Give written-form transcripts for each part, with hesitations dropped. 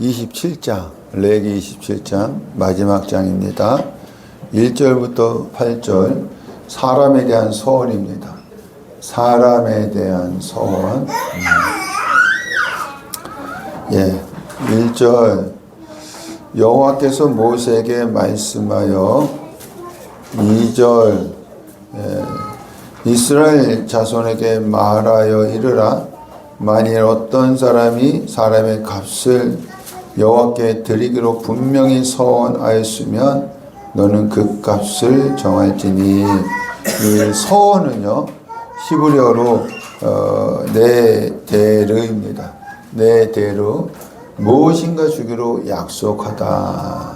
27장, 레위기 27장 마지막 장입니다. 1절부터 8절 사람에 대한 소원입니다. 사람에 대한 소원. 1절 여호와께서 모세에게 말씀하여 2절 이스라엘 자손에게 말하여 이르라. 만일 어떤 사람이 사람의 값을 여호와께 드리기로 분명히 서원하였으면 너는 그 값을 정할지니. 이 서원은요 히브리어로 네데르입니다. 네데르 무엇인가 주기로 약속하다,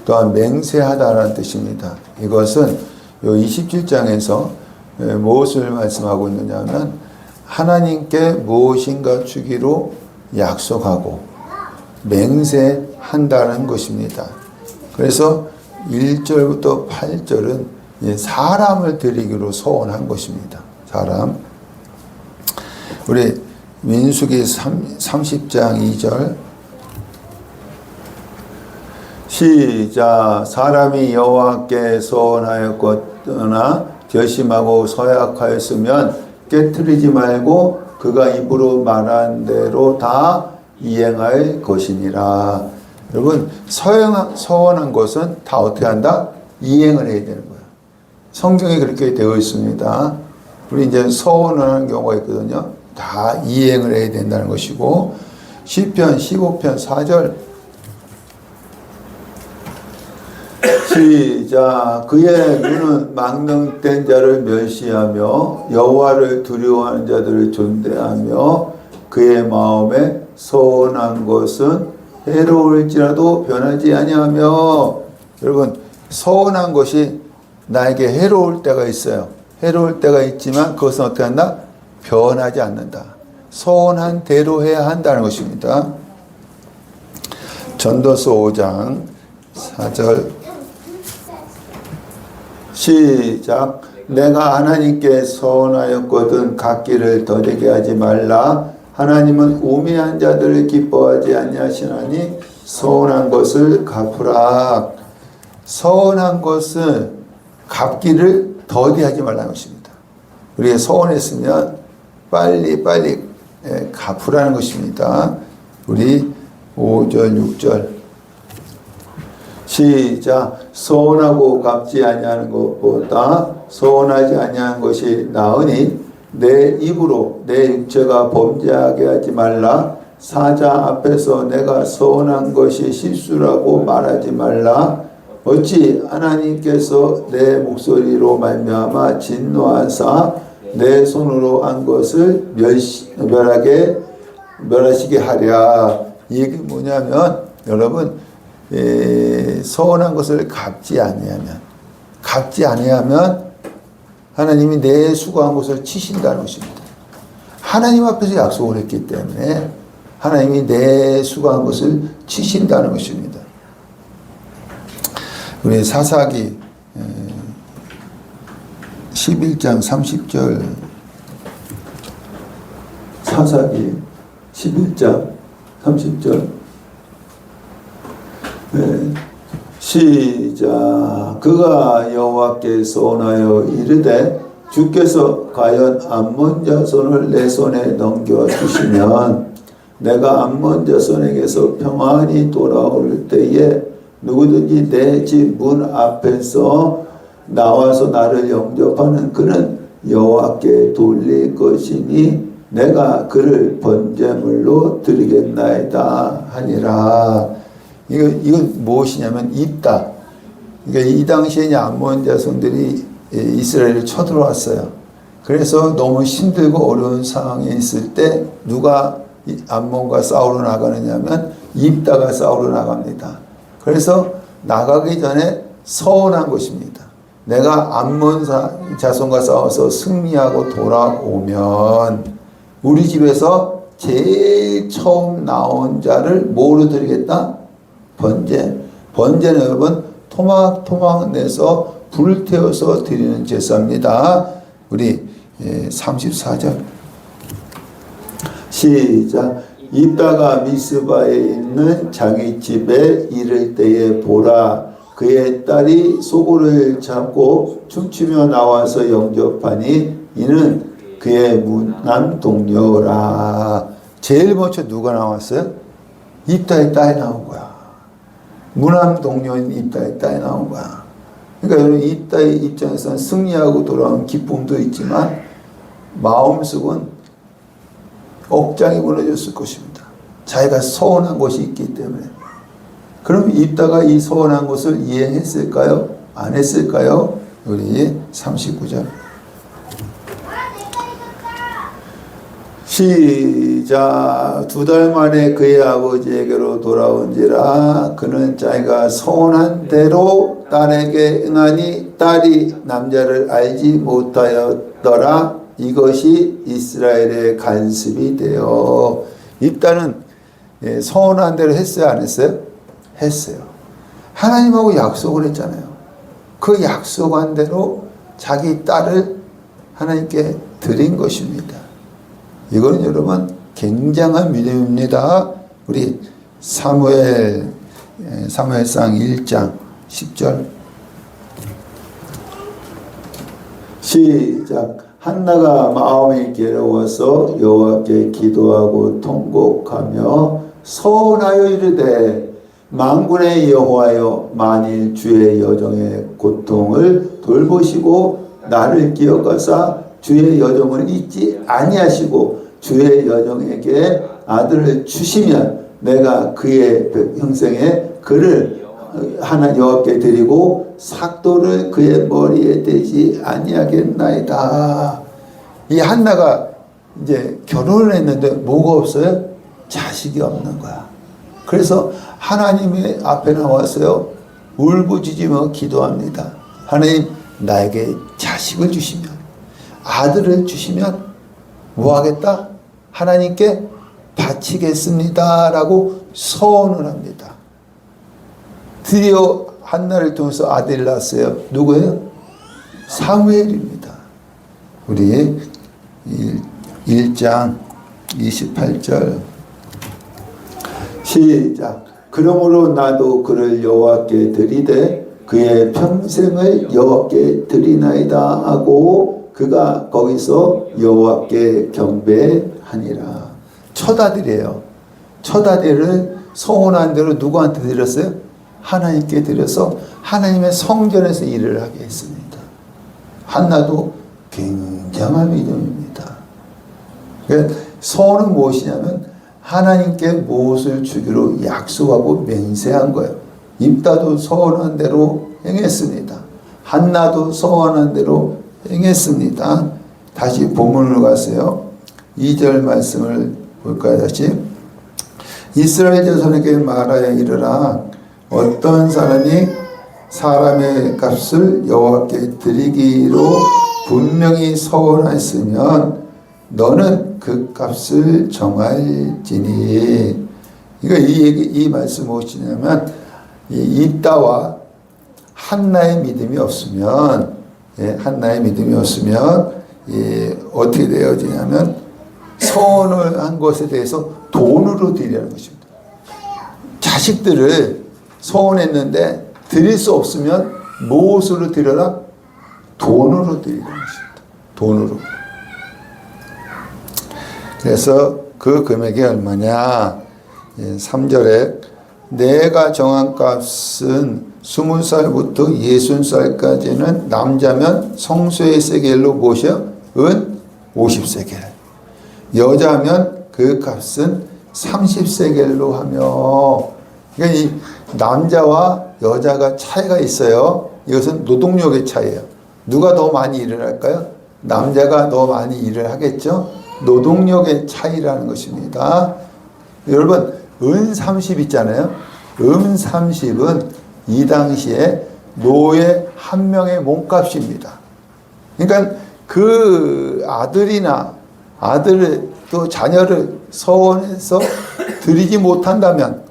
또한 맹세하다라는 뜻입니다. 이것은 요 27장에서 무엇을 말씀하고 있느냐면 하나님께 무엇인가 주기로 약속하고 맹세한다는 것입니다. 그래서 1절부터 8절은 사람을 드리기로 소원한 것입니다. 사람. 우리 민수기 30장 2절 시작. 사람이 여호와께 소원하였거나 결심하고 서약하였으면 깨트리지 말고 그가 입으로 말한 대로 다 이행할 것이니라. 여러분, 서원한 것은 다 어떻게 한다? 이행을 해야 되는 거예요. 성경에 그렇게 되어 있습니다. 우리 이제 서원을 하는 경우가 있거든요. 다 이행을 해야 된다는 것이고, 시편 15편 4절 시작. 그의 눈은 망령된 자를 멸시하며 여호와를 두려워하는 자들을 존대하며 그의 마음에 서원한 것은 해로울지라도 변하지 아니하며. 여러분, 서원한 것이 나에게 해로울 때가 있어요. 해로울 때가 있지만 그것은 어떻게 한다? 변하지 않는다. 서원한 대로 해야 한다는 것입니다. 전도서 5장 4절 시작. 내가 하나님께 서원하였거든 갚기를 더디게 하지 말라. 하나님은 우매한 자들을 기뻐하지 아니하시나니 서원한 것을 갚으라. 서원한 것은 갚기를 더디하지 말라는 것입니다. 우리가 서원했으면 빨리 갚으라는 것입니다. 우리 5절 6절 시작. 서원하고 갚지 아니하는 것보다 서원하지 아니하는 것이 나으니 내 입으로 내 육체가 범죄하게 하지 말라. 사자 앞에서 내가 서원한 것이 실수라고 말하지 말라. 어찌 하나님께서 내 목소리로 말미암아 진노하사 내 손으로 한 것을 멸하시게 하랴. 이게 뭐냐면 여러분, 서원한 것을 갚지 아니하면 하나님이 내 수고한 것을 치신다는 것입니다. 하나님 앞에서 약속을 했기 때문에 하나님이 내 수고한 것을 치신다는 것입니다. 우리 사사기 11장 30절 사사기 11장 30절 시작. 그가 여호와께 서원하여 이르되 주께서 과연 암몬 자손을 내 손에 넘겨주시면 내가 암몬 자손에게서 평안히 돌아올 때에 누구든지 내 집 문 앞에서 나와서 나를 영접하는 그는 여호와께 돌릴 것이니 내가 그를 번제물로 드리겠나이다 하니라. 이건 무엇이냐면 입다. 그러니까 이 당시에 암몬 자손들이 이스라엘을 쳐들어왔어요. 그래서 너무 힘들고 어려운 상황에 있을 때 누가 암몬과 싸우러 나가느냐면 입다가 싸우러 나갑니다. 그래서 나가기 전에 서원한 것입니다. 내가 암몬 자손과 싸워서 승리하고 돌아오면 우리 집에서 제일 처음 나온 자를 뭐로 드리겠다? 번제는 여러분 토막 내서 불 태워서 드리는 제사입니다. 우리 34절 시작. 입다가 미스바에 있는 자기 집에 이를 때에 보라, 그의 딸이 소고를 잡고 춤추며 나와서 영접하니 이는 그의 무남 동료라. 제일 먼저 누가 나왔어요? 입다의 딸이 나온 거야. 무남 동료인 입다의 딸이 나온 거야. 그러니까 여러분, 입다의 입장에서는 승리하고 돌아온 기쁨도 있지만 마음속은 억장이 무너졌을 것입니다. 자기가 서운한 것이 있기 때문에. 그럼 입다가 이 서운한 것을 이행했을까요? 안 했을까요? 우리 39절 시작. 2달 만에 그의 아버지에게로 돌아온지라 그는 자기가 서운한 대로 딸에게 응하니 딸이 남자를 알지 못하였더라. 이것이 이스라엘의 간습이 되어. 입다는 서운한 대로 했어요, 안 했어요? 했어요. 하나님하고 약속을 했잖아요. 그 약속한 대로 자기 딸을 하나님께 드린 것입니다. 이거는 여러분 굉장한 믿음입니다. 우리 사무엘상 1장 10절 시작. 한나가 마음이 괴로워서 여호와께 기도하고 통곡하며 서원하여 이르되 만군의 여호와여, 만일 주의 여종의 고통을 돌보시고 나를 기억하사 주의 여종을 잊지 아니하시고 주의 여종에게 아들을 주시면 내가 그의 형생에 그를 하나 여호와께 드리고 삭도를 그의 머리에 대지 아니하겠나이다. 이 한나가 이제 결혼을 했는데 뭐가 없어요? 자식이 없는 거야. 그래서 하나님의 앞에 나와서요, 울부짖으며 기도합니다. 하나님, 나에게 자식을 주시면, 아들을 주시면 뭐 하겠다? 하나님께 바치겠습니다 라고 서원을 합니다. 드디어 한나를 통해서 아들을 낳았어요. 누구예요? 사무엘입니다. 우리 1장 28절 시작. 그러므로 나도 그를 여호와께 드리되 그의 평생을 여호와께 드리나이다 하고 그가 거기서 여호와께 경배하니라. 첫 아들이에요. 첫 아들을 서운한 대로 누구한테 드렸어요? 하나님께 드려서 하나님의 성전에서 일을 하게 했습니다. 한나도 굉장한 믿음입니다. 서원은 무엇이냐면 하나님께 무엇을 주기로 약속하고 맹세한 거예요. 입다도 서원한 대로 행했습니다. 한나도 서원한 대로 행했습니다. 다시 본문으로 가세요. 2절 말씀을 볼까요? 다시. 이스라엘 자손에게 말하여 이르라. 어떤 사람이 사람의 값을 여호와께 드리기로 분명히 서원하였으면 너는 그 값을 정할지니. 그러니까 이 말씀 무엇이냐면 입다와 한나의 믿음이 없으면, 한나의 믿음이 없으면 어떻게 되어지냐면 서원을 한 것에 대해서 돈으로 드리라는 것입니다. 자식들을 서원했는데 드릴 수 없으면 무엇으로 드려라? 돈으로 드리라는 것입니다. 돈으로. 그래서 그 금액이 얼마냐? 3절에 내가 정한 값은 20살부터 60살까지는 남자면 성소의 세겔로 무엇이요? 은 50세겔. 여자면 그 값은 30세겔로 하며. 그러니까 이 남자와 여자가 차이가 있어요. 이것은 노동력의 차이예요. 누가 더 많이 일을 할까요? 남자가 더 많이 일을 하겠죠. 노동력의 차이라는 것입니다. 여러분, 은 30 있잖아요. 은 30은 이 당시에 노예 한 명의 몸값입니다. 그러니까 그 아들이나 아들을 또 자녀를 서원해서 드리지 못한다면,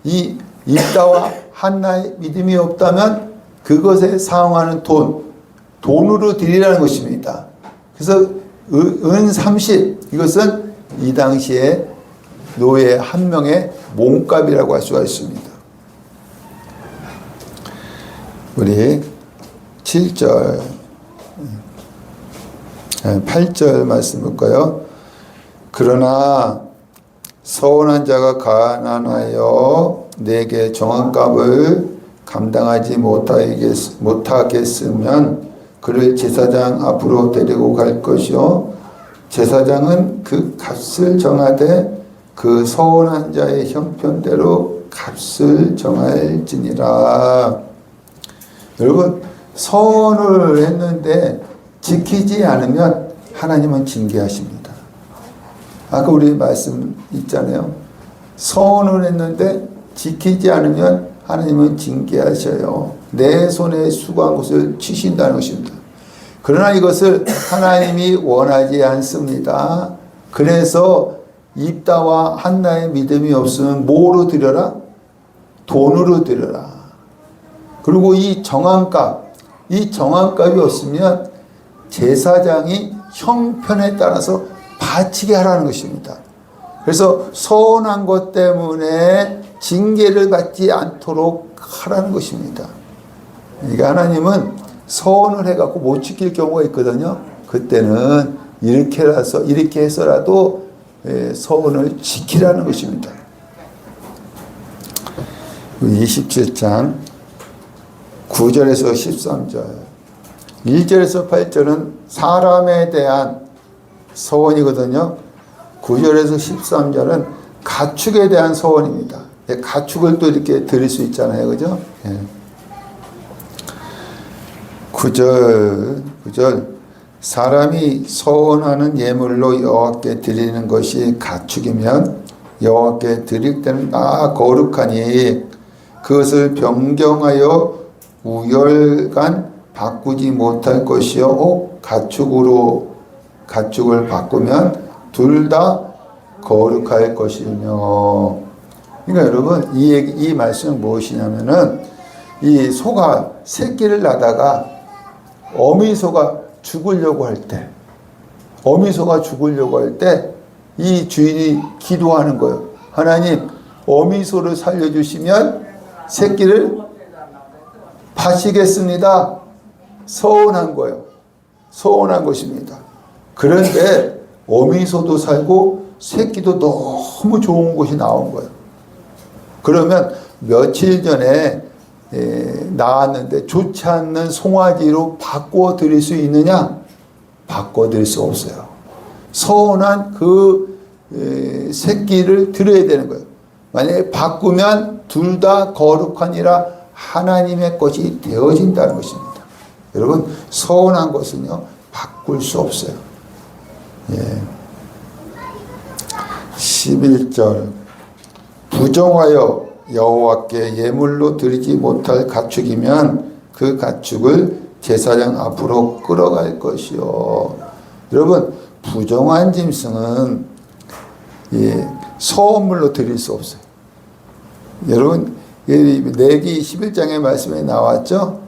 이 입다와 한나의 믿음이 없다면 그것에 사용하는 돈으로 드리라는 것입니다. 그래서 은 30, 이것은 이 당시에 노예 한 명의 몸값이라고 할 수가 있습니다. 우리 7절, 8절 말씀 볼까요? 그러나 서운한 자가 가난하여 내게 정한값을 감당하지 못하겠으면 그를 제사장 앞으로 데리고 갈 것이요 제사장은 그 값을 정하되 그 서운한 자의 형편대로 값을 정할지니라. 여러분, 서원을 했는데 지키지 않으면 하나님은 징계하십니다. 아까 우리 말씀 있잖아요. 서원을 했는데 지키지 않으면 하나님은 징계하셔요. 내 손에 수고한 것을 치신다는 것입니다. 그러나 이것을 하나님이 원하지 않습니다. 그래서 입다와 한나의 믿음이 없으면 뭐로 드려라? 돈으로 드려라. 그리고 이 정한값이 없으면 제사장이 형편에 따라서 바치게 하라는 것입니다. 그래서 서운한 것 때문에 징계를 받지 않도록 하라는 것입니다. 그러니까 하나님은 서운을 해갖고 못 지킬 경우가 있거든요. 그때는 이렇게 해서라도 서운을 지키라는 것입니다. 27장 9절에서 13절, 1절에서 8절은 사람에 대한 서원이거든요. 9절에서 13절은 가축에 대한 서원입니다. 가축을 또 이렇게 드릴 수 있잖아요. 그죠? 9절 사람이 서원하는 예물로 여호와께 드리는 것이 가축이면 여호와께 드릴 때는 다 거룩하니 그것을 변경하여 우열간 바꾸지 못할 것이요 가축을 바꾸면 둘 다 거룩할 것이며. 그러니까 여러분 이 말씀은 무엇이냐면은 이 소가 새끼를 낳다가 어미소가 죽으려고 할 때 이 주인이 기도하는 거예요. 하나님, 어미소를 살려주시면 새끼를 바치겠습니다. 서운한 거예요. 서운한 것입니다. 그런데 어미소도 살고 새끼도 너무 좋은 것이 나온 거예요. 그러면 며칠 전에 나왔는데 좋지 않는 송아지로 바꿔 드릴 수 있느냐? 바꿔 드릴 수 없어요. 서운한 그 새끼를 드려야 되는 거예요. 만약에 바꾸면 둘 다 거룩하니라 하나님의 것이 되어진다는 것입니다. 여러분, 서운한 것은요 바꿀 수 없어요. 11절 부정하여 여호와께 예물로 드리지 못할 가축이면 그 가축을 제사장 앞으로 끌어갈 것이요. 여러분, 부정한 짐승은 서원물로 드릴 수 없어요. 여러분, 레기 11장의 말씀에 나왔죠?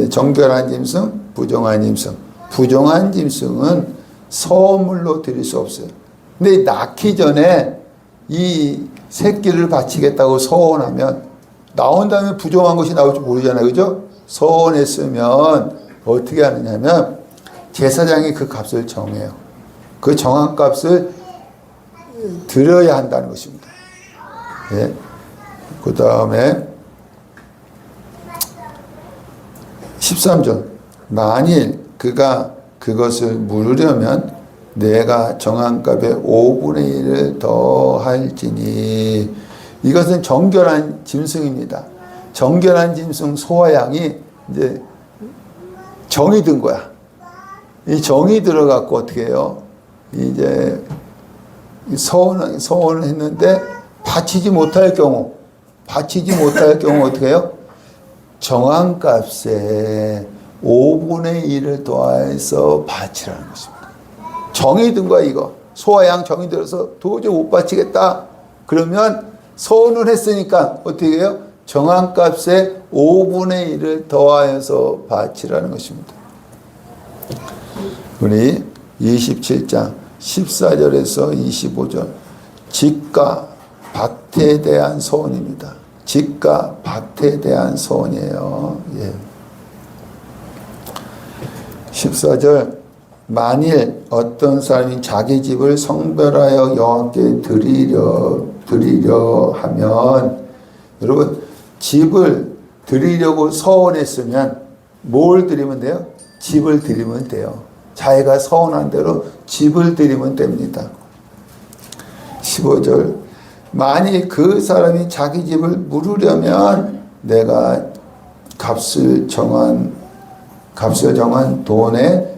정결한 짐승, 부정한 짐승. 부정한 짐승은 서원물로 드릴 수 없어요. 근데 낳기 전에 이 새끼를 바치겠다고 서원하면 나온 다음에 부정한 것이 나올지 모르잖아요. 그죠? 서원했으면 어떻게 하느냐면 제사장이 그 값을 정해요. 그 정한 값을 드려야 한다는 것입니다. 그 다음에 13절 만일 그가 그것을 물으려면 내가 정한 값의 5분의 1을 더할지니. 이것은 정결한 짐승입니다. 정결한 짐승 소와 양이 이제 정이 든 거야. 이 정이 들어갖고 어떻게 해요? 이제 서원을 했는데 바치지 못할 경우 어떻게 해요? 정한 값에 5분의 1을 더해서 바치라는 것입니다. 정이 든 거야, 이거. 소와 양 정이 들어서 도저히 못 바치겠다. 그러면 서원을 했으니까 어떻게 해요? 정한 값에 5분의 1을 더하여서 바치라는 것입니다. 우리 27장 14절에서 25절 집과 밭에 대한 소원입니다. 집과 밭에 대한 소원이에요. 예. 14절 만일 어떤 사람이 자기 집을 성별하여 여호와께 드리려 하면, 여러분 집을 드리려고 서원했으면 뭘 드리면 돼요? 집을 드리면 돼요. 자기가 서원한 대로 집을 드리면 됩니다. 15절 만일 그 사람이 자기 집을 물으려면 내가 값을 정한 돈에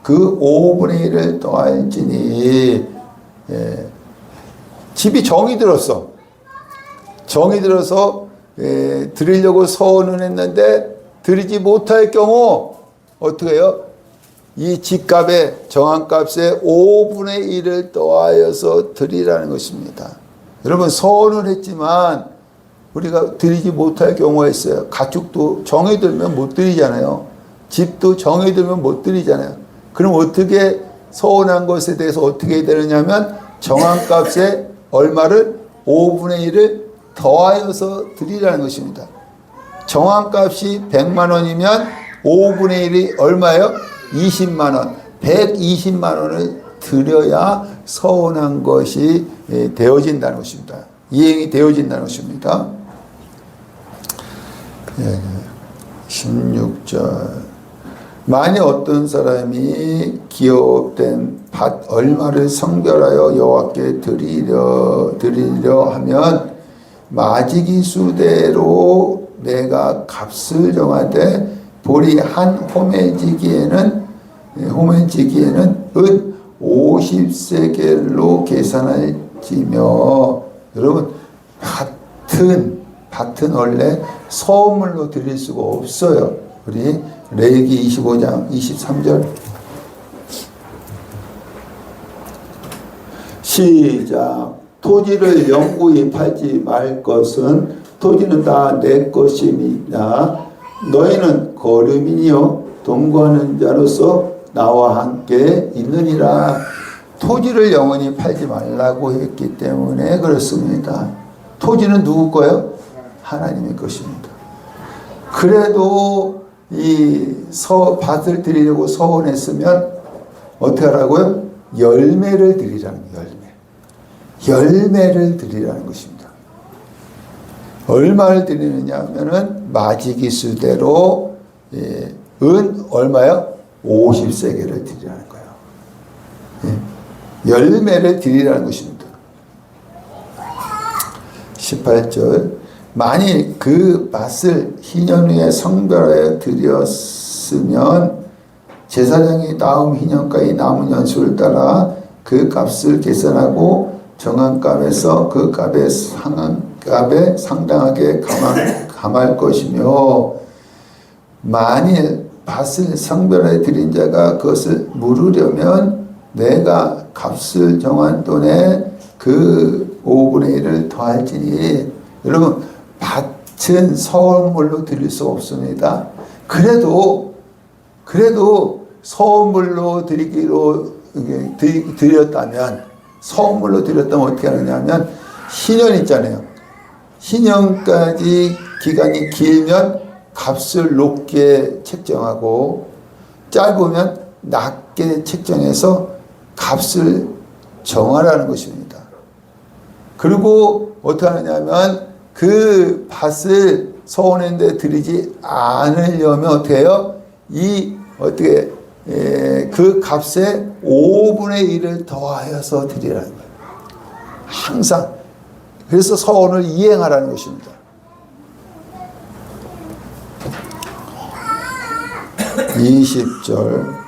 그 5분의 1을 더할지니. 예. 집이 정이 들어서 드리려고 서원을 했는데 드리지 못할 경우 어떻게 해요? 이 집값의 정한값의 5분의 1을 더하여서 드리라는 것입니다. 여러분 서원을 했지만 우리가 드리지 못할 경우가 있어요. 가축도 정이 들면 못 드리잖아요. 집도 정이 들면 못 드리잖아요. 그럼 어떻게 서원한 것에 대해서 어떻게 해야 되느냐면 정한값에 얼마를 5분의 1을 더하여서 드리라는 것입니다. 정한값이 100만 원이면 5분의 1이 얼마예요? 20만 원. 120만 원을 드려야 서원한 것이 되어진다는 것입니다. 이행이 되어진다는 것입니다. 16절 만일 어떤 사람이 기업된 밭 얼마를 성별하여 여호와께 드리려 하면 마지기 수대로 내가 값을 정하되 보리 한 호매지기에는 은 50세겔로 계산할지며. 여러분 밭은 원래 소물로 드릴 수가 없어요. 우리 레위기 25장 23절 시작. 토지를 영구히 팔지 말 것은 토지는 다 내 것임이나 너희는 거류민이요 동거하는 자로서 나와 함께 있느니라. 토지를 영원히 팔지 말라고 했기 때문에 그렇습니다. 토지는 누구 거예요? 하나님의 것입니다. 그래도 이 밭을 드리려고 서원했으면 어떻게 하라고요? 열매를 드리라는 거예요. 열매를 드리라는 것입니다. 얼마를 드리느냐 하면은 마지기수대로 은 얼마요? 50세겔을 드리라는 거예요. 열매를 드리라는 것입니다. 18절 만일 그 밭을 희년후에 성별하여 드렸으면 제사장이 다음 희년까지 남은 연수를 따라 그 값을 계산하고 정한 값에서 그 값에 상당하게 감할 것이며 만일 밭을 성별하여 드린 자가 그것을 물으려면 내가 값을 정한 돈에 그 5분의 1을 더할지니. 여러분 밭은 서원물로 드릴 수 없습니다. 그래도 서원물로 드렸다면 서원물로 드렸다면 어떻게 하느냐면 희년 있잖아요. 희년까지 기간이 길면 값을 높게 책정하고 짧으면 낮게 책정해서 값을 정하라는 것입니다. 그리고 어떻게 하느냐면 그 밭을 서원했는데 드리지 않으려면 어떻게 해요? 그 값에 5분의 1을 더하여서 드리라는 거예요. 항상. 그래서 서원을 이행하라는 것입니다. 20절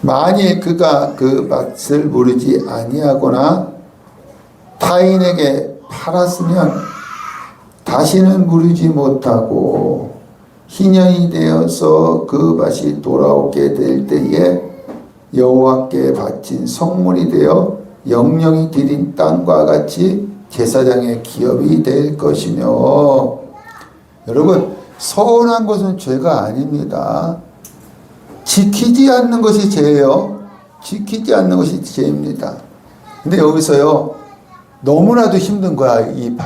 만일 그가 그 밭을 무르지 아니하거나 타인에게 팔았으면 다시는 무르지 못하고 희년이 되어서 그 밭이 돌아오게 될 때에 여호와께 바친 성물이 되어 영영이 드린 땅과 같이 제사장의 기업이 될 것이며. 여러분 서운한 것은 죄가 아닙니다. 지키지 않는 것이 죄예요. 지키지 않는 것이 죄입니다. 근데 여기서요, 너무나도 힘든 거야. 이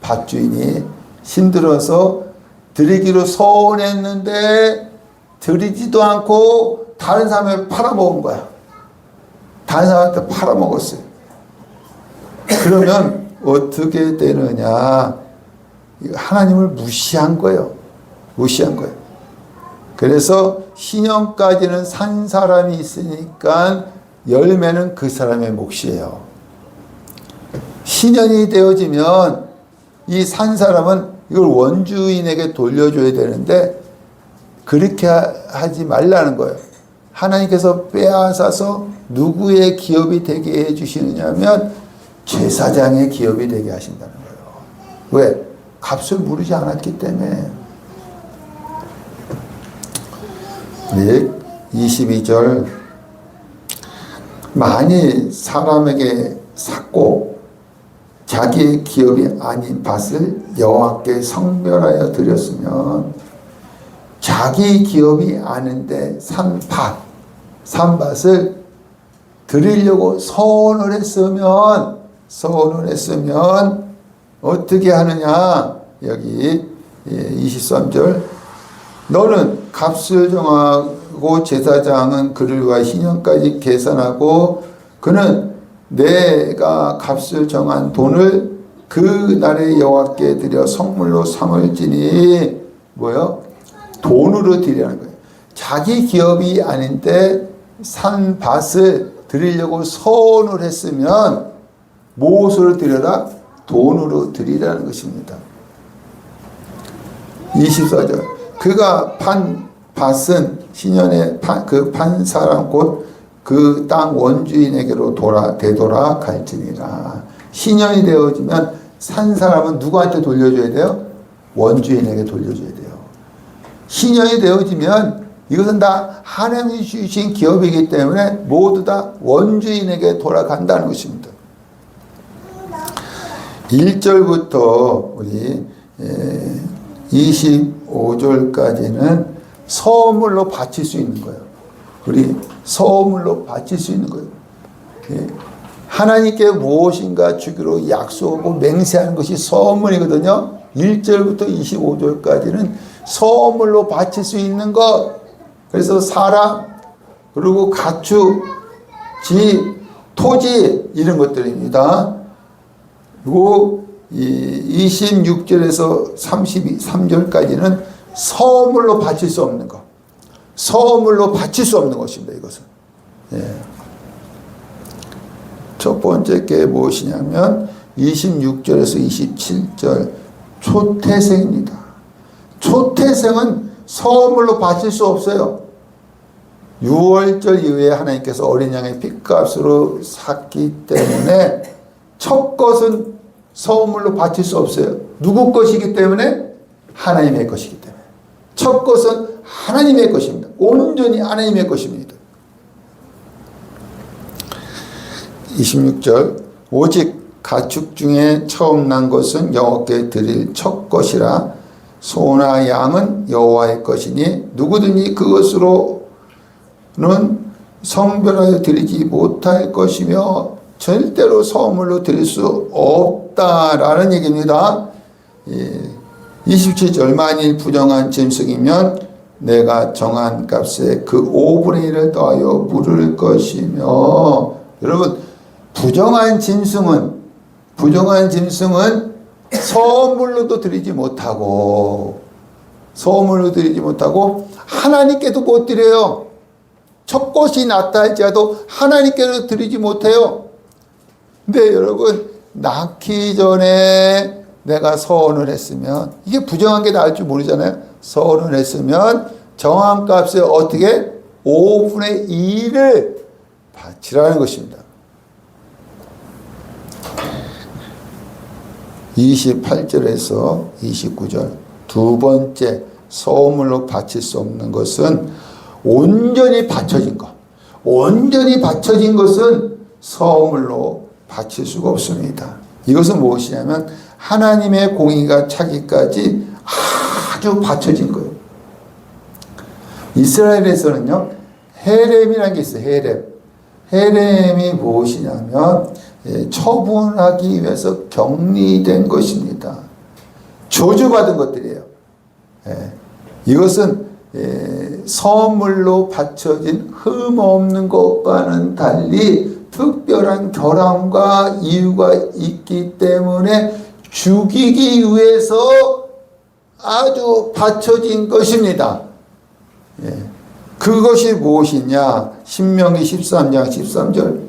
밭주인이 힘들어서 드리기로 서운했는데 드리지도 않고 다른 사람에 팔아먹은 거야. 다른 사람한테 팔아먹었어요. 그러면 어떻게 되느냐? 하나님을 무시한 거예요. 무시한 거예요. 그래서 신령까지는 산 사람이 있으니까 열매는 그 사람의 몫이에요. 신년이 되어지면 이 산 사람은 이걸 원주인에게 돌려줘야 되는데 그렇게 하지 말라는 거예요. 하나님께서 빼앗아서 누구의 기업이 되게 해주시느냐면 제사장의 기업이 되게 하신다는 거예요. 왜? 값을 물으지 않았기 때문에. 네, 22절. 만일 사람에게 샀고 자기의 기업이 아닌 밭을 여호와께 성별하여 드렸으면, 자기 기업이 아닌데 산 밭을 드리려고 서원을 했으면 어떻게 하느냐? 여기 23절. 너는 값을 정하고 제사장은 그들과 희년까지 계산하고 그는 내가 값을 정한 돈을 그 날에 여호와께 드려 성물로 삼을지니, 뭐요? 돈으로 드리라는 거예요. 자기 기업이 아닌데 산 밭을 드리려고 서원을 했으면 무엇으로 드려라? 돈으로 드리라는 것입니다. 24절. 그가 판 밭은 신년에 그 판 사람 곧 그 땅 원주인에게로 되돌아 갈지니라. 신년이 되어지면 산 사람은 누구한테 돌려줘야 돼요? 원주인에게 돌려줘야 돼요. 신년이 되어지면 이것은 다 하나님이 주신 기업이기 때문에 모두 다 원주인에게 돌아간다는 것입니다. 1절부터 우리 25절까지는 서물로 바칠 수 있는 거예요. 우리 서물로 바칠 수 있는 거예요. 하나님께 무엇인가 주기로 약속하고 맹세하는 것이 서물이거든요. 1절부터 25절까지는 서물로 바칠 수 있는 것. 그래서 사람, 그리고 가축, 집, 토지, 이런 것들입니다. 그리고 26절에서 33절까지는 서물로 바칠 수 없는 것. 서물로 바칠 수 없는 것입니다. 이것은. 예. 첫 번째 게 무엇이냐면 26절에서 27절 초태생입니다. 초태생은 서물로 바칠 수 없어요. 6월절 이후에 하나님께서 어린 양의 핏값으로 샀기 때문에 첫 것은 서물로 바칠 수 없어요. 누구 것이기 때문에? 하나님의 것이기 때문에. 첫 것은 하나님의 것입니다. 온전히 하나님의 것입니다. 26절. 오직 가축 중에 처음 난 것은 여호와께 드릴 첫 것이라. 소나 양은 여호와의 것이니 누구든지 그것으로는 성별하여 드리지 못할 것이며 절대로 서물로 드릴 수 없다라는 얘기입니다. 27절. 만일 부정한 짐승이면 내가 정한 값에 그 5분의 1을 더하여 물을 것이며. 여러분, 부정한 짐승은 서물로도 드리지 못하고 하나님께도 못 드려요. 첫 것이 낫다 할지라도 하나님께도 드리지 못해요. 근데 여러분, 낳기 전에 내가 서원을 했으면, 이게 부정한 게 나을 줄 모르잖아요. 서원을 했으면 정한 값에 어떻게 5분의 2를 바치라는 것입니다. 28절에서 29절. 두 번째, 서물로 바칠 수 없는 것은 온전히 바쳐진 것. 온전히 바쳐진 것은 서물로 바칠 수가 없습니다. 이것은 무엇이냐면 하나님의 공의가 차기까지 아주 바쳐진 거예요. 이스라엘에서는요, 헤렘이라는 게 있어요. 헤렘. 헤렘이 무엇이냐면 처분하기 위해서 격리된 것입니다. 저주받은 것들이에요. 이것은 선물로 바쳐진 흠없는 것과는 달리 특별한 결함과 이유가 있기 때문에 죽이기 위해서 아주 바쳐진 것입니다. 그것이 무엇이냐? 신명기 13장 13절.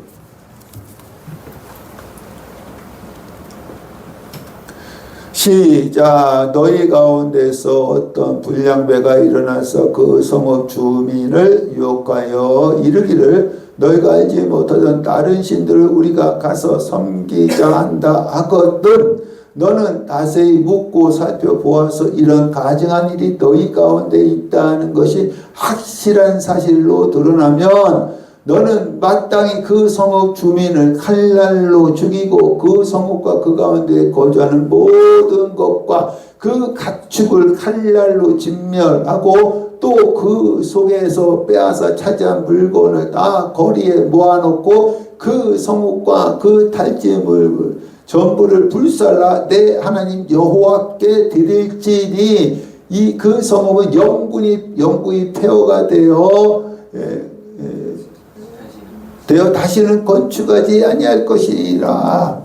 시작. 너희 가운데서 어떤 불량배가 일어나서 그 성읍 주민을 유혹하여 이르기를 너희가 알지 못하던 다른 신들을 우리가 가서 섬기자 한다 하거든 너는 자세히 묻고 살펴보아서 이런 가증한 일이 너희 가운데 있다는 것이 확실한 사실로 드러나면 너는 마땅히 그 성읍 주민을 칼날로 죽이고 그 성읍과 그 가운데 거주하는 모든 것과 그 가축을 칼날로 진멸하고 또 그 속에서 빼앗아 차지한 물건을 다 거리에 모아놓고 그 성읍과 그 탈취물 전부를 불살라 내 하나님 여호와께 드릴지니 이 그 성읍은 영구히 폐허가 되어 다시는 건축하지 아니할 것이라.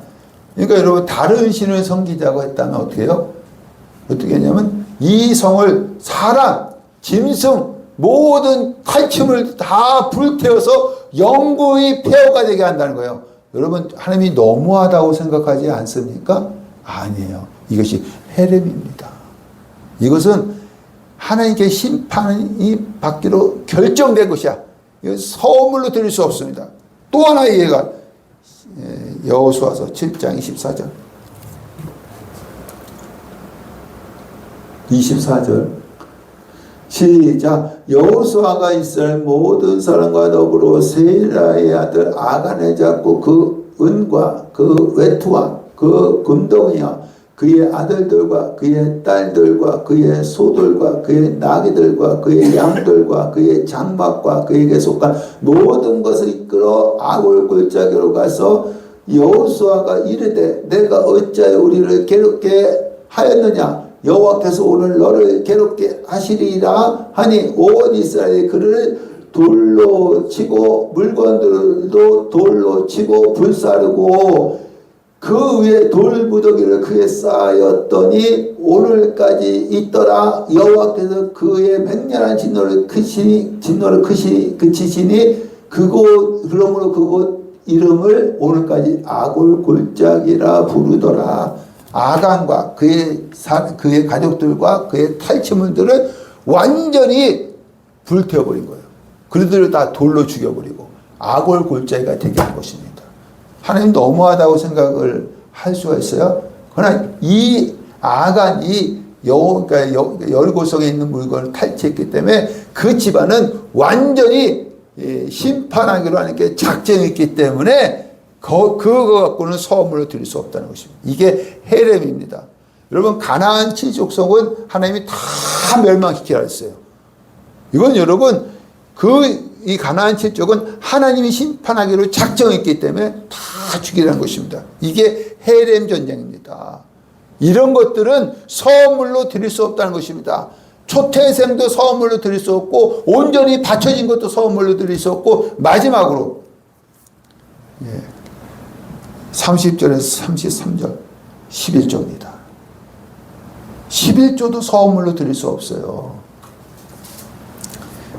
그러니까 여러분 다른 신을 섬기자고 했다면 어떻게 해요? 어떻게 했냐면 이 성을 사람, 짐승, 모든 탈취물 다 불태워서 영구히 폐허가 되게 한다는 거예요. 여러분 하나님이 너무하다고 생각하지 않습니까? 아니에요. 이것이 헤렘입니다. 이것은 하나님께 심판이 받기로 결정된 것이야. 이건 서물로 드릴 수 없습니다. 또 하나의 예가 여호수아서 7장 24절 24절 시작. 여호수아가 이스라엘 모든 사람과 더불어 세라의 아들 아간을 잡고 그 은과 그 외투와 그 금덩이와 그의 아들들과 그의 딸들과 그의 소들과 그의 나귀들과 그의 양들과 그의 장막과 그에게 속한 모든 것을 이끌어 아골 골짜기로 가서 여호수아가 이르되 내가 어찌하여 우리를 괴롭게 하였느냐 여호와께서 오늘 너를 괴롭게 하시리라 하니 온 이스라엘이 그를 돌로 치고 물건들도 돌로 치고 불사르고 그 위에 돌무더기를 그에 쌓였더니 오늘까지 있더라. 여호와께서 그의 맹렬한 진노를 그치시니 그러므로 그곳 이름을 오늘까지 아골 골짜기라 부르더라. 아간과 그의 가족들과 그의 탈취물들을 완전히 불태워버린 거예요. 그들을 다 돌로 죽여버리고 아골 골짜기가 되게 한 것입니다. 하나님 너무하다고 생각을 할 수가 있어요. 그러나 이 아간이 여리고 속에 있는 물건을 탈취했기 때문에 그 집안은 완전히 심판하기로 하는 게 작정했기 때문에 그거 갖고는 서물로 드릴 수 없다는 것입니다. 이게 헤렘입니다. 여러분 가나안 7족속은 하나님이 다 멸망시키라 했어요. 이건 여러분 이 가나안 7족은 하나님이 심판하기로 작정했기 때문에 다 죽이라는 것입니다. 이게 헤렘 전쟁입니다. 이런 것들은 서물로 드릴 수 없다는 것입니다. 초태생도 서물로 드릴 수 없고 온전히 바쳐진 것도 서물로 드릴 수 없고 마지막으로 30절에서 33절 11조입니다. 11조도 서물로 드릴 수 없어요.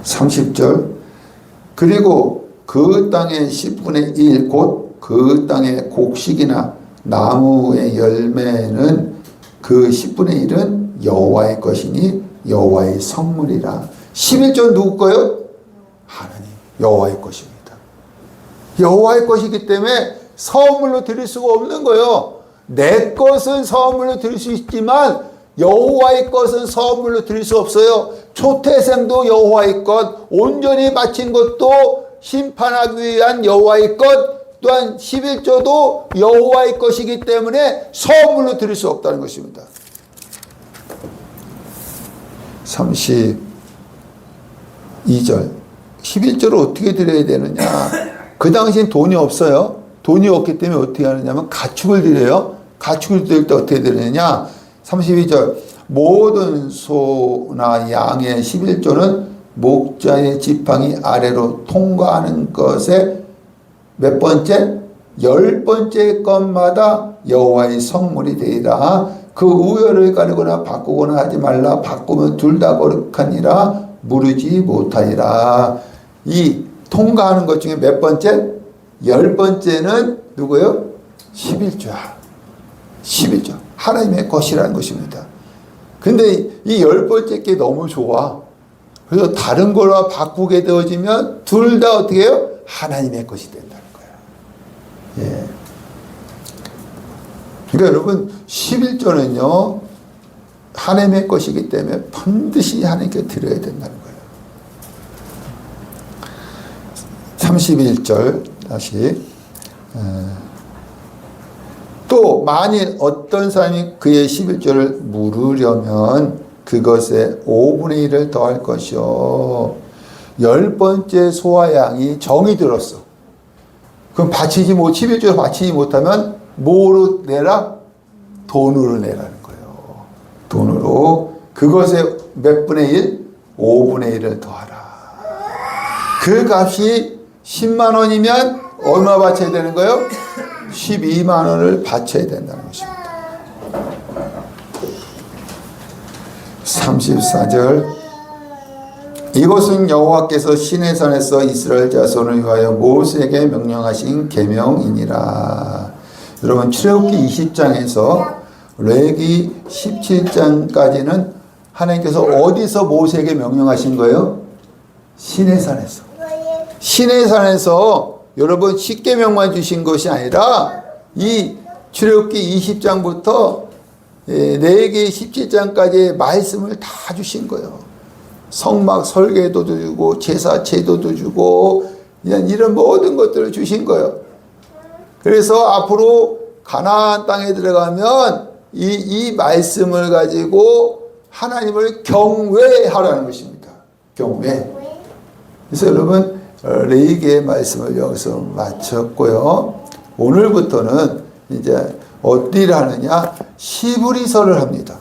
30절 그리고 그 땅의 10분의 1 곧 그 땅의 곡식이나 나무의 열매는 그 10분의 1은 여호와의 것이니 여호와의 성물이라. 11조 누구 거요? 하나님 여호와의 것입니다. 여호와의 것이기 때문에 서물로 드릴 수가 없는 거예요. 내 것은 서물로 드릴 수 있지만 여호와의 것은 서물로 드릴 수 없어요. 초태생도 여호와의 것, 온전히 바친 것도 심판하기 위한 여호와의 것, 또한 11조도 여호와의 것이기 때문에 서물로 드릴 수 없다는 것입니다. 32절 11조를 어떻게 드려야 되느냐. 그 당시엔 돈이 없어요. 돈이 없기 때문에 어떻게 하느냐면 가축을 드려요. 가축을 드릴 때 어떻게 드리느냐. 32절 모든 소나 양의 11조는 목자의 지팡이 아래로 통과하는 것에 몇 번째? 10번째 것마다 여호와의 성물이 되리라. 그 우열을 가리거나 바꾸거나 하지 말라. 바꾸면 둘 다 거룩하니라. 무르지 못하리라. 이 통과하는 것 중에 몇 번째? 10번째는 누구예요? 11조야. 11조. 하나님의 것이라는 것입니다. 근데 이 10번째 게 너무 좋아. 그래서 다른 걸로 바꾸게 되어지면 둘 다 어떻게 해요? 하나님의 것이 된다는 거예요. 예. 그러니까 여러분 11조는요 하나님의 것이기 때문에 반드시 하나님께 드려야 된다는 거예요. 31절 다시 또 만일 어떤 사람이 그의 11조를 물으려면 그것에 5분의 1을 더할 것이요 10번째 소와 양이 정이 들었어. 그럼 11조를 바치지 못하면 뭐로 내라? 돈으로 내라는 거예요. 돈으로 그것에 몇 분의 1? 5분의 1을 더하라. 그 값이 10만 원이면 얼마 바쳐야 되는 거예요? 12만 원을 바쳐야 된다는 것입니다. 34절 이것은 여호와께서 시내산에서 이스라엘 자손을 위하여 모세에게 명령하신 계명이니라. 여러분 출애굽기 20장에서 레위기 17장까지는 하나님께서 어디서 모세에게 명령하신 거예요? 시내산에서. 시내산에서 여러분 십계명만 주신 것이 아니라 이 출애굽기 20장부터 레위기 17장까지의 말씀을 다 주신 거예요. 성막 설계도 주고 제사 제도도 주고 이런 모든 것들을 주신 거예요. 그래서 앞으로 가나안 땅에 들어가면 이 말씀을 가지고 하나님을 경외하라는 것입니다. 경외. 그래서 여러분 레위기의 말씀을 여기서 마쳤고요. 오늘부터는 이제 어디를 하느냐? 시브리서를 합니다.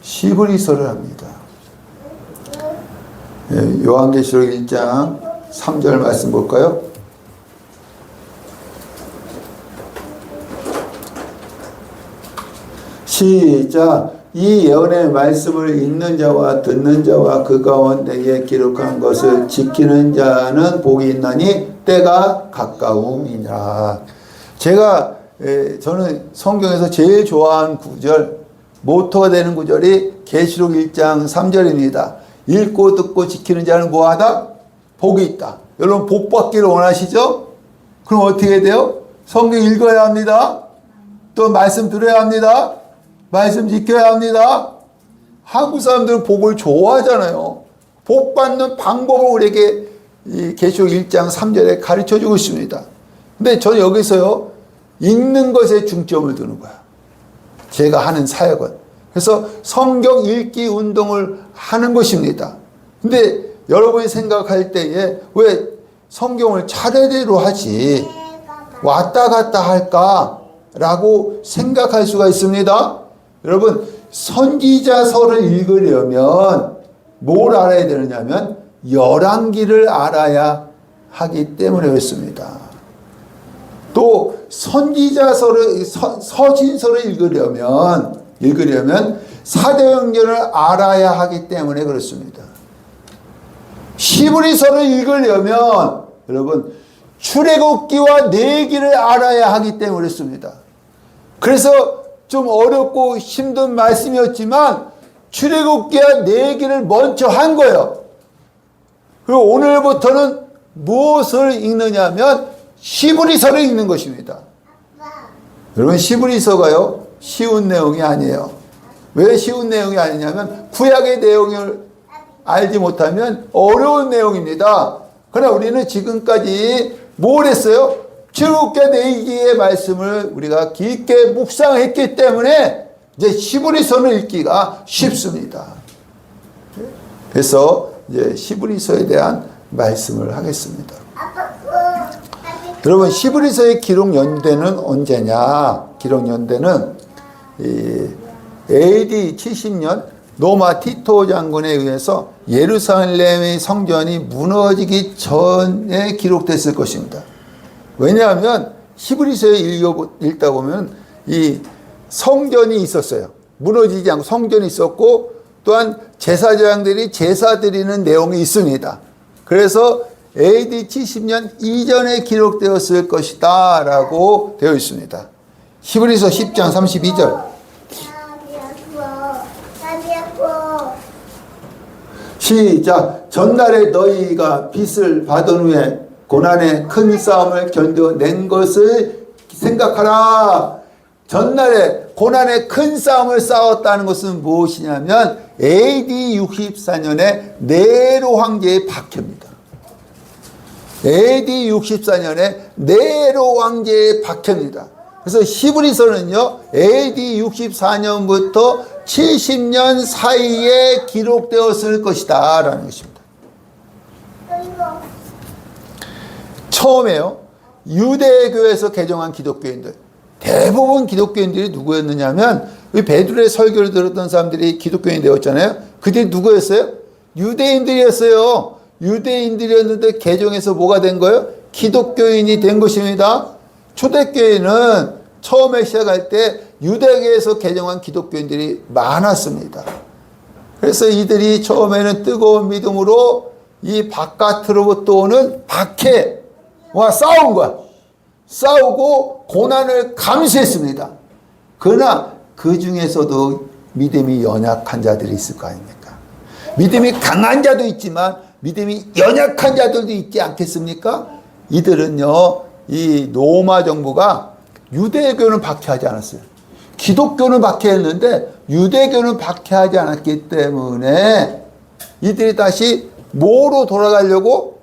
시브리서를 합니다. 요한계시록 1장 3절 말씀 볼까요? 시작. 이 예언의 말씀을 읽는 자와 듣는 자와 그 가운데에 기록한 것을 지키는 자는 복이 있나니 때가 가까움이니라. 저는 성경에서 제일 좋아하는 구절, 모토가 되는 구절이 계시록 1장 3절입니다. 읽고 듣고 지키는 자는 뭐하다? 복이 있다. 여러분 복 받기를 원하시죠? 그럼 어떻게 해야 돼요? 성경 읽어야 합니다. 또 말씀 들어야 합니다. 말씀 지켜야 합니다. 한국 사람들은 복을 좋아하잖아요. 복 받는 방법을 우리에게 이 계시록 1장 3절에 가르쳐주고 있습니다. 근데 저는 여기서요 읽는 것에 중점을 두는 거야. 제가 하는 사역은. 그래서 성경 읽기 운동을 하는 것입니다. 근데 여러분이 생각할 때에 왜 성경을 차례대로 하지 왔다 갔다 할까라고 생각할 수가 있습니다. 여러분 선지자서를 읽으려면 뭘 알아야 되느냐면 열왕기를 알아야 하기 때문에 그렇습니다. 또 선지자서를 서신서를 읽으려면 사도행전을 알아야 하기 때문에 그렇습니다. 히브리서를 읽으려면 여러분 출애굽기와 레위기를 알아야 하기 때문에 그렇습니다. 그래서 좀 어렵고 힘든 말씀이었지만 출애굽기와 레위기를 먼저 한 거예요. 그리고 오늘부터는 무엇을 읽느냐면 히브리서를 읽는 것입니다. 여러분 히브리서가요 쉬운 내용이 아니에요. 왜 쉬운 내용이 아니냐면 구약의 내용을 알지 못하면 어려운 내용입니다. 그러나 우리는 지금까지 뭘 했어요? 출애굽기와 레위기의 말씀을 우리가 깊게 묵상했기 때문에 이제 히브리서를 읽기가 쉽습니다. 그래서 이제 히브리서에 대한 말씀을 하겠습니다. 여러분 히브리서의 기록 연대는 언제냐? 기록 연대는 AD 70년 로마 티토 장군에 의해서 예루살렘의 성전이 무너지기 전에 기록됐을 것입니다. 왜냐하면 히브리서에 읽다 보면 이 성전이 있었어요. 무너지지 않고 성전이 있었고 또한 제사장들이 제사 드리는 내용이 있습니다. 그래서 AD 70년 이전에 기록되었을 것이다 라고 되어 있습니다. 히브리서 10장 32절 시작. 전날에 너희가 빚을 받은 후에 고난의 큰 싸움을 견뎌낸 것을 생각하라. 전날에 고난의 큰 싸움을 싸웠다는 것은 무엇이냐면 AD 64년에 네로 황제의 박해입니다. AD 64년에 네로 황제의 박해입니다. 그래서 히브리서는요 AD 64년부터 70년 사이에 기록되었을 것이다 라는 것입니다. 처음에요 유대교에서 개종한 기독교인들, 대부분 기독교인들이 누구였느냐면 베드로의 설교를 들었던 사람들이 기독교인이 되었잖아요. 그들이 누구였어요? 유대인들이었어요. 유대인들이었는데 개종해서 뭐가 된 거예요? 기독교인이 된 것입니다. 초대교회는 처음에 시작할 때 유대교에서 개종한 기독교인들이 많았습니다. 그래서 이들이 처음에는 뜨거운 믿음으로 이 바깥으로부터 오는 박해와 싸운 거야. 싸우고 고난을 감수했습니다. 그러나 그 중에서도 믿음이 연약한 자들이 있을 거 아닙니까? 믿음이 강한 자도 있지만 믿음이 연약한 자들도 있지 않겠습니까? 이들은요 이 로마 정부가 유대교는 박해하지 않았어요. 기독교는 박해했는데 유대교는 박해하지 않았기 때문에 이들이 다시 뭐로 돌아가려고?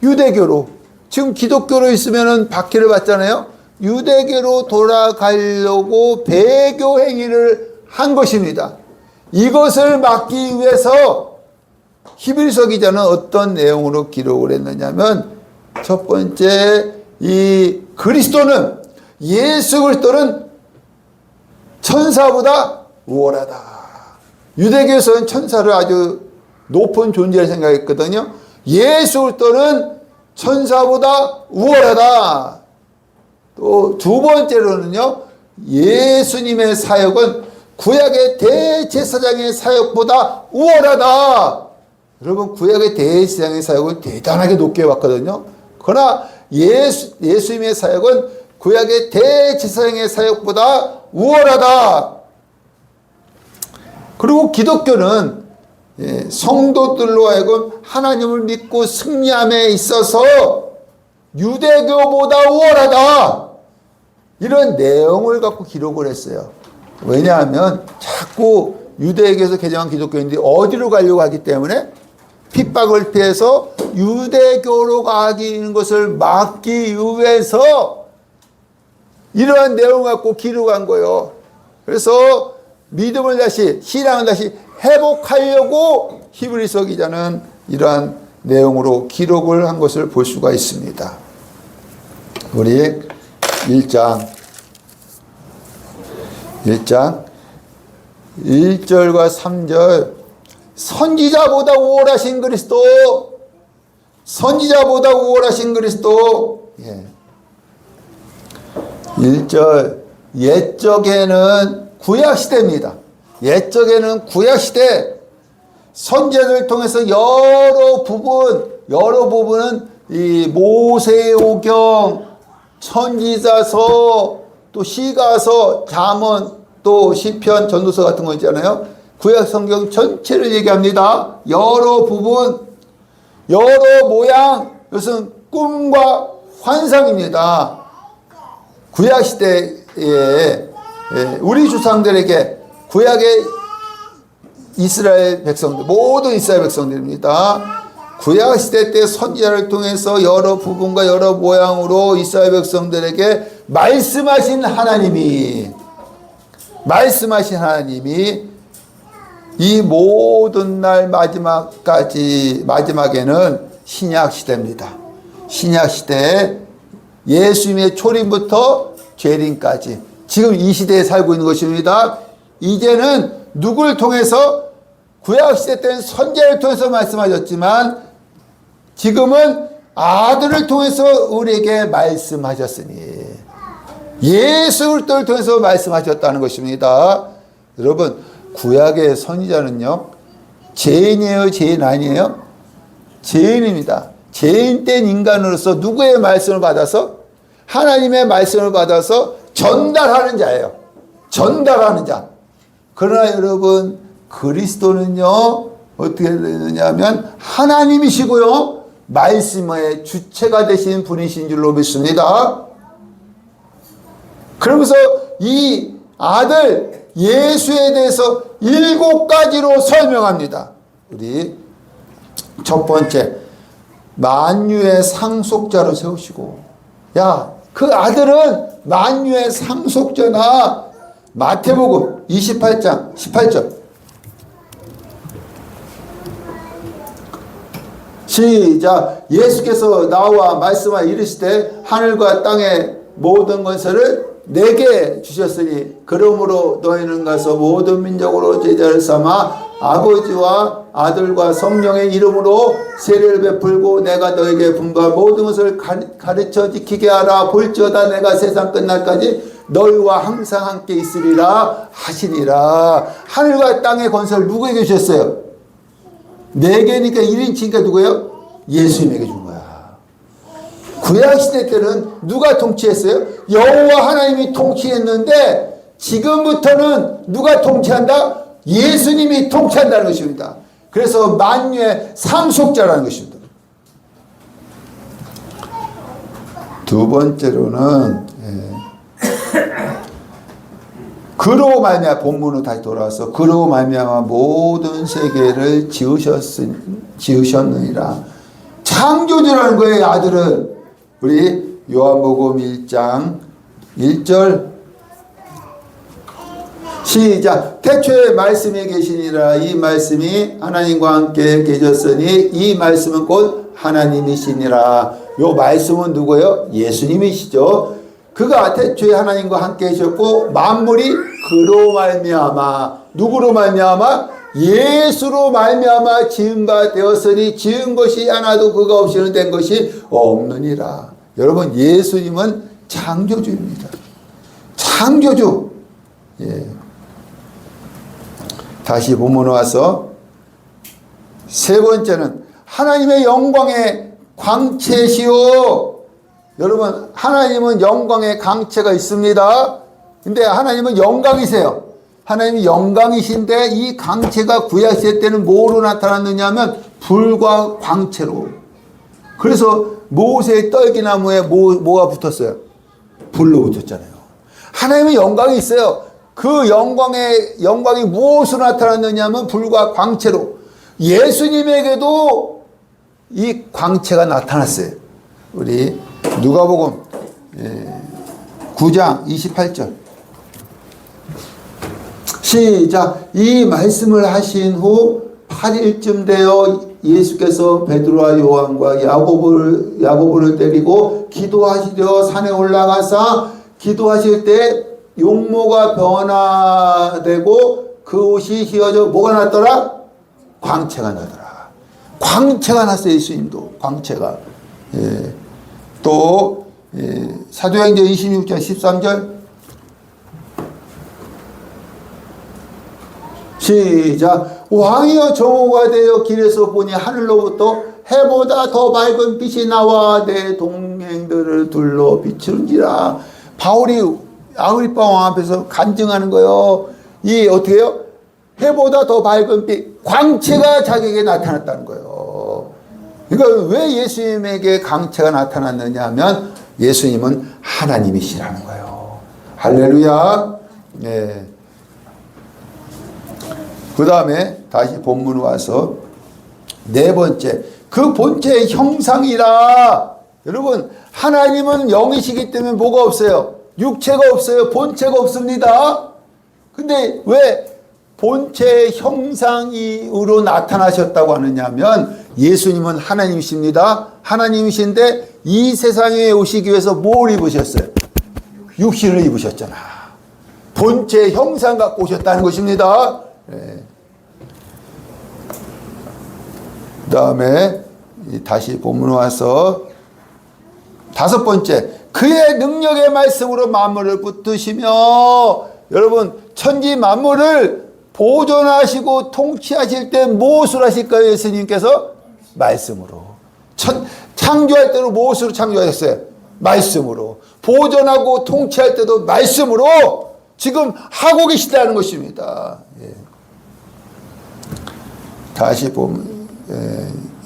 유대교로. 지금 기독교로 있으면 박해를 받잖아요. 유대교로 돌아가려고 배교 행위를 한 것입니다. 이것을 막기 위해서 히브리서 기자는 어떤 내용으로 기록을 했느냐면 첫 번째 이 그리스도는 예수 그리스도는 천사보다 우월하다. 유대교에서는 천사를 아주 높은 존재를 생각했거든요. 예수 그리스도는 천사보다 우월하다. 또 두 번째로는요. 예수님의 사역은 구약의 대제사장의 사역보다 우월하다. 여러분 구약의 대제사장의 사역을 대단하게 높게 봤거든요. 그러나 예수님의 사역은 구약의 대제사장의 사역보다 우월하다. 그리고 기독교는 성도들로 하여금 하나님을 믿고 승리함에 있어서 유대교보다 우월하다. 이런 내용을 갖고 기록을 했어요. 왜냐하면 자꾸 유대교에서 개종한 기독교인들이 어디로 가려고 하기 때문에 핍박을 피해서 유대교로 가기는 것을 막기 위해서 이러한 내용을 갖고 기록한 거예요. 그래서 믿음을 다시, 신앙을 다시 회복하려고 히브리서 기자는 이러한 내용으로 기록을 한 것을 볼 수가 있습니다. 우리 1장 1절과 3절 선지자보다 우월하신 그리스도, 선지자보다 우월하신 그리스도. 1절 옛적에는 구약시대입니다. 옛적에는 구약시대 선지자들을 통해서 여러 부분은 이 모세오경, 선지자서, 또 시가서, 잠언, 또 시편, 전도서 같은 거 있잖아요. 구약 성경 전체를 얘기합니다. 여러 부분, 여러 모양, 이것은 꿈과 환상입니다. 구약 시대에 우리 조상들에게 구약의 이스라엘 백성들, 모든 이스라엘 백성들입니다. 구약 시대 때 선지자를 통해서 여러 부분과 여러 모양으로 이스라엘 백성들에게 말씀하신 하나님이 이 모든 날 마지막에는 신약 시대입니다. 신약 시대에 예수님의 초림부터 재림까지 지금 이 시대에 살고 있는 것입니다. 이제는 누구를 통해서 구약시대 때는 선지자를 통해서 말씀하셨지만 지금은 아들을 통해서 우리에게 말씀하셨으니 예수 그리스도를 통해서 말씀하셨다는 것입니다. 여러분 구약의 선지자는요 죄인이에요 죄인 아니에요? 죄인입니다. 죄인 된 인간으로서 누구의 말씀을 받아서 하나님의 말씀을 받아서 전달하는 자예요. 전달하는 자. 그러나 여러분 그리스도는요 어떻게 되느냐면 하나님이시고요 말씀의 주체가 되신 분이신 줄로 믿습니다. 그러면서 이 아들 예수에 대해서 7가지로 설명합니다. 우리 첫 번째 만유의 상속자로 세우시고 그 아들은 만유의 상속자나 마태복음 28장 18절 시작. 예수께서 나와 말씀하 이르시되 하늘과 땅의 모든 권세를 내게 주셨으니 그러므로 너희는 가서 모든 민족으로 제자를 삼아 아버지와 아들과 성령의 이름으로 세례를 베풀고 내가 너에게 분부한 모든 것을 가르쳐 지키게 하라. 볼지어다 내가 세상 끝날까지 너희와 항상 함께 있으리라 하시니라. 하늘과 땅의 권세를 누구에게 주셨어요? 4개니까 1인칭이니까 누구예요? 예수님에게 준 거야. 구약시대 때는 누가 통치했어요? 여호와 하나님이 통치했는데 지금부터는 누가 통치한다? 예수님이 통치한다는 것입니다. 그래서 만유의 상속자라는 것입니다. 두 번째로는 그로 말미암아 본문으로 다시 돌아와서 그로 말미암아 모든 세계를 지으셨느니라. 창조주라는 거예요. 아들은 우리 요한복음 1장 1절 시작. 태초에 말씀이 계시니라. 이 말씀이 하나님과 함께 계셨으니 이 말씀은 곧 하나님이시니라. 요 말씀은 누구예요? 예수님이시죠. 그가 태초에 하나님과 함께 계셨고 만물이 그로 말미암아 누구로 말미암아? 예수로 말미암아 지은 바 되었으니 지은 것이 하나도 그가 없이는 된 것이 없느니라. 여러분 예수님은 창조주입니다. 창조주. 다시 본문에 와서 세 번째는 하나님의 영광의 광채시오. 여러분 하나님은 영광의 광채가 있습니다. 근데 하나님은 영광이세요. 하나님이 영광이신데 이 광채가 구약시대 때는 뭐로 나타났느냐 하면 불과 광채로. 그래서 모세의 떨기나무에 뭐가 붙었어요? 불로 붙었잖아요. 하나님은 영광이 있어요. 그 영광이 무엇으로 나타났느냐 하면 불과 광채로. 예수님에게도 이 광채가 나타났어요. 우리 누가복음 9장 28절 시작. 이 말씀을 하신 후 8일쯤 되어 예수께서 베드로와 요한과 야고보를 데리고 기도하시려 산에 올라가사 기도하실 때 용모가 변화되고 그 옷이 휘어져 뭐가 났더라? 광채가 나더라. 광채가 났어요. 예수님도 광채가. 또 사도행전 26장 13절 시작. 왕이여 정오가 되어 길에서 보니 하늘로부터 해보다 더 밝은 빛이 나와 내 동행들을 둘러 비추는지라. 바울이 아그리파 왕 앞에서 간증하는 거예요. 이 어떻게 해요? 해보다 더 밝은 빛, 광채가 자기에게 나타났다는 거예요. 그러니까 왜 예수님에게 광채가 나타났느냐 하면 예수님은 하나님이시라는 거예요. 할렐루야. 그 다음에 다시 본문으로 와서 네 번째, 그 본체의 형상이라. 여러분 하나님은 영이시기 때문에 뭐가 없어요? 육체가 없어요. 본체가 없습니다. 근데 왜 본체의 형상으로 나타나셨다고 하느냐 하면 예수님은 하나님이십니다. 하나님이신데 이 세상에 오시기 위해서 뭘 입으셨어요? 육신을 입으셨잖아. 본체 형상 갖고 오셨다는 것입니다. 네. 그 다음에 다시 본문 와서 5번째, 그의 능력의 말씀으로 만물을 붙드시며, 여러분 천지 만물을 보존하시고 통치하실 때 무엇으로 하실까요? 예수님께서 말씀으로. 창조할 때도 무엇으로 창조하셨어요? 말씀으로. 보존하고 통치할 때도 말씀으로 지금 하고 계시다는 것입니다. 예. 다시 보면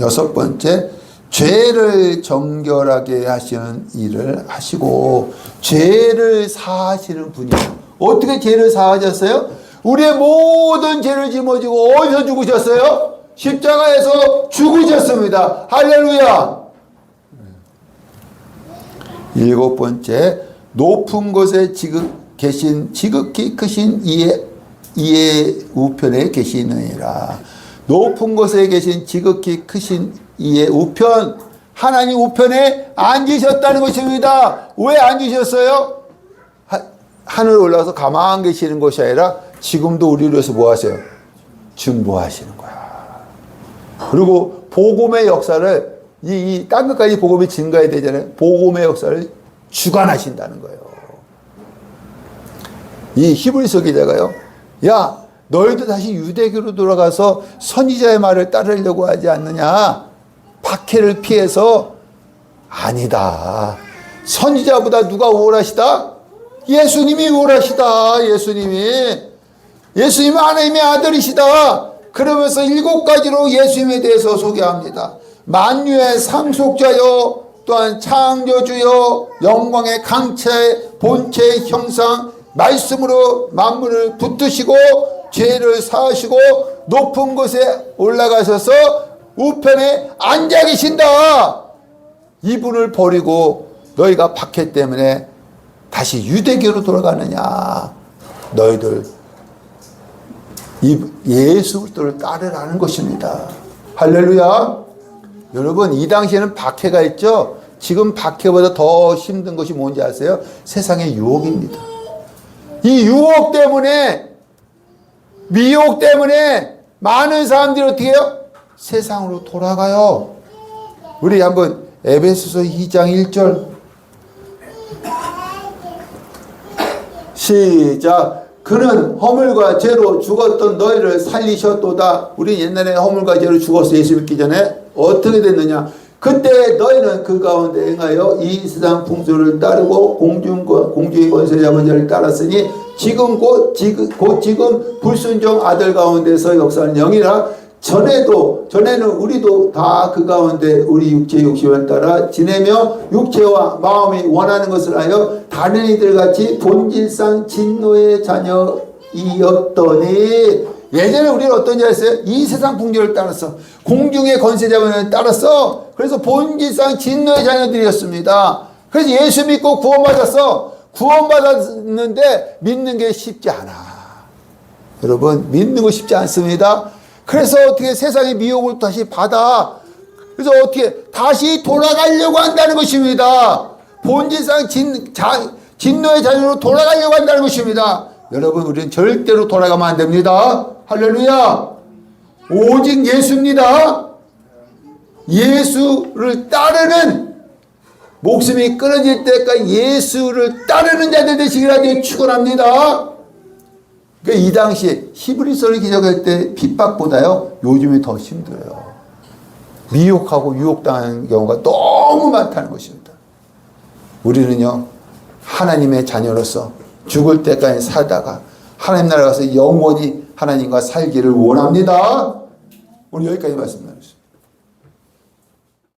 6번째, 죄를 정결하게 하시는 일을 하시고 죄를 사하시는 분이에요. 어떻게 죄를 사하셨어요? 우리의 모든 죄를 짊어지고 어디서 죽으셨어요? 십자가에서 죽으셨습니다. 할렐루야. 7번째, 높은 곳에 계신 지극히 크신 이의 우편에 계시느니라. 높은 곳에 계신 지극히 크신 이의 우편, 하나님 우편에 앉으셨다는 것입니다. 왜 앉으셨어요? 하늘 올라가서 가만히 계시는 것이 아니라 지금도 우리를 위해서 뭐 하세요? 중보하시는 거야. 그리고 복음의 역사를 이 땅끝까지 복음이 증가해야 되잖아요. 복음의 역사를 주관하신다는 거예요. 이 히브리서 기자가요, 야 너희도 다시 유대교로 돌아가서 선지자의 말을 따르려고 하지 않느냐? 박해를 피해서. 아니다. 선지자보다 누가 우월하시다? 예수님이 우월하시다. 예수님은 하나님의 아들이시다. 그러면서 7가지로 예수님에 대해서 소개합니다. 만유의 상속자요, 또한 창조주요, 영광의 강체, 본체의 형상, 말씀으로 만물을 붙드시고 죄를 사하시고 높은 곳에 올라가셔서 우편에 앉아 계신다. 이분을 버리고 너희가 박해 때문에 다시 유대교로 돌아가느냐? 너희들 예수 그리스도를 따르라는 것입니다. 할렐루야. 여러분, 이 당시에는 박해가 있죠. 지금 박해보다 더 힘든 것이 뭔지 아세요? 세상의 유혹입니다. 이 유혹 때문에, 미혹 때문에 많은 사람들이 어떻게 해요? 세상으로 돌아가요. 우리 한번 에베소서 2장 1절 시작. 그는 허물과 죄로 죽었던 너희를 살리셨도다. 우리 옛날에 허물과 죄로 죽었어. 예수 믿기 전에. 어떻게 됐느냐? 그때 너희는 그 가운데 행하여 이 세상 풍조를 따르고 공중의 권세 잡은 자를 따랐으니 지금 지금 불순종 아들 가운데서 역사하는 영이라. 전에는 우리도 다 그 가운데 우리 육체의 욕심을 따라 지내며 육체와 마음이 원하는 것을 하여 다른 이들 같이 본질상 진노의 자녀이었더니. 예전에 우리는 어떤 자였어요? 이 세상 풍조를 따랐어. 공중의 권세자만을 따랐어. 그래서 본질상 진노의 자녀들이었습니다. 그래서 예수 믿고 구원받았어. 구원받았는데 믿는 게 쉽지 않아. 여러분, 믿는 거 쉽지 않습니다. 그래서 어떻게 세상의 미혹을 다시 받아. 그래서 어떻게 다시 돌아가려고 한다는 것입니다. 본질상 진노의 자녀로 돌아가려고 한다는 것입니다. 여러분, 우리는 절대로 돌아가면 안 됩니다. 할렐루야. 오직 예수입니다. 예수를 따르는, 목숨이 끊어질 때까지 예수를 따르는 자들 되시기를 축원합니다. 그러니까 이 당시에 히브리서를 기록할 때 핍박보다요, 요즘이 더 힘들어요. 미혹하고 유혹당하는 경우가 너무 많다는 것입니다. 우리는요, 하나님의 자녀로서 죽을 때까지 살다가 하나님 나라에 가서 영원히 하나님과 살기를 원합니다. 오늘 여기까지 말씀 나누겠습니다.